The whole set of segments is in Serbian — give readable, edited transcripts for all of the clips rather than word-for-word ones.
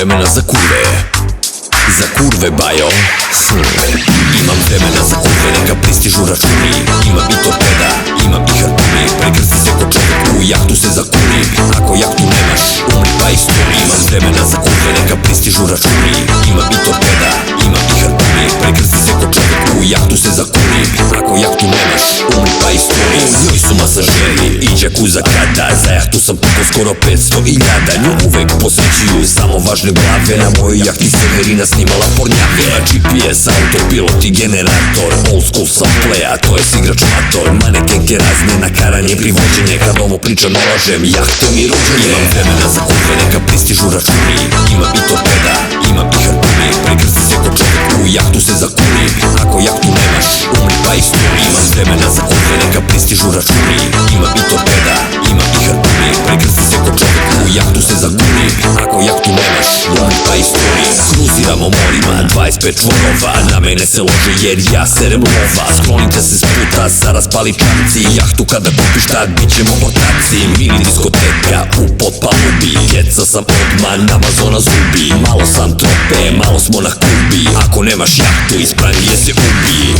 vremena za kurve, za kurve bajo. Imam vremena za kurve, neka pristižu računi. Imam i torpeda, imam i harpuni. Prekrsti se ko čovjek, u jahtu se zakuni. Ako jahtu nemaš, umri pa isturi. Imam vremena za kurve, neka pristižu računi. Imam i torpeda, imam i harpuni. Prekrsti se ko čovjek, u jahtu se zakuni. Ako jahtu nemaš, umri pa isturi. U njoj su masažeri i džakuza kada. Za jahtu sam pukao skoro 500.000. Nju uvek posvećuju samo važne glave. Na mojoj jahti Severina snimala pornjave. Ima GPS, autopilot i generator. Old school sampleja, to je igrač mator. Manekenke razne, nakaranje, privođenje. Kad ovo pričam ne lažem, jahte mi rođenje. Imam vremena za kurve, neka pristižu računi. Imam i torpeda, imam i harpuni. Prekrsti se ko čovjek, u jahtu se zakuni. Ako jahtu nemaš, umri pa isturi. Imam vremena za kurve, neka pristižu računi. Imam i torpeda, imam i harpuni. Prekrsti se ko čovjek, u jahtu se zakuni. Ako jahtu nemaš, umri pa isturi. Kruziramo morima, 25 čvorova. Na mene se lože jer ja serem lova. Sklonite se s puta, sa raspali čamci. Jahtu kada kupiš tad, bit ćemo ortaci. Mini diskoteka u potpalubi. Keca sam odman, Amazona zubi. Malo sam trope, malo smo na Kubi. Ako nemaš jahtu, ispravi je se ubi.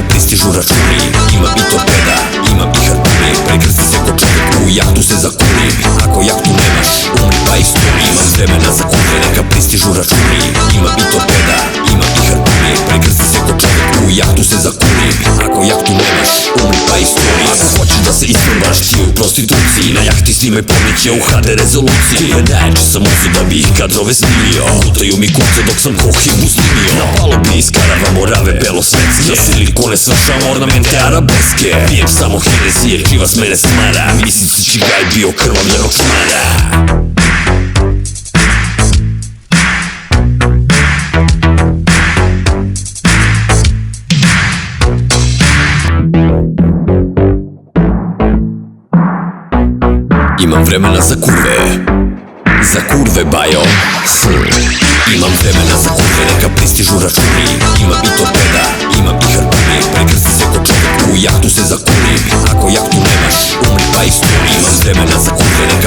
Pristižu računi, imam i torpeda, imam i harpuni. Prekrsti se ko čovjek, u jahtu se zakuni. Ako jahtu nemaš, umri pa isturi. Imam vremena za kurve, neka pristižu računi. Imam i torpeda, imam i harpuni. Prekrsti se ko čovjek, u jahtu se zakuni. Ako jahtu nemaš, umri pa isturi. Ako hoćeš da se isprobaš, ti u prostituciji. Na jahti snimaj porniće u HD rezoluciji. Kurve najjače sam uzu da bi ih kadrove snimio. Gutaju mi kurce dok sam kohibu snimio. Na palobi iskaravamo rave belosvetske. Na silikone svršam ornamente arabeske. Pijem samo Hennessy jer čiva s mene smara. Mislim se čigaj bio krvavljenog šmara. Imam vremena za kurve, za kurve bajo. Imam vremena za kurve, neka pristižu računi. Imam i torpeda, imam i harpuni. Prekrsti se ko čovjek, u jahtu se zakuni. Ako jahtu nemaš, umri pa isturi. Imam vremena za kurve, neka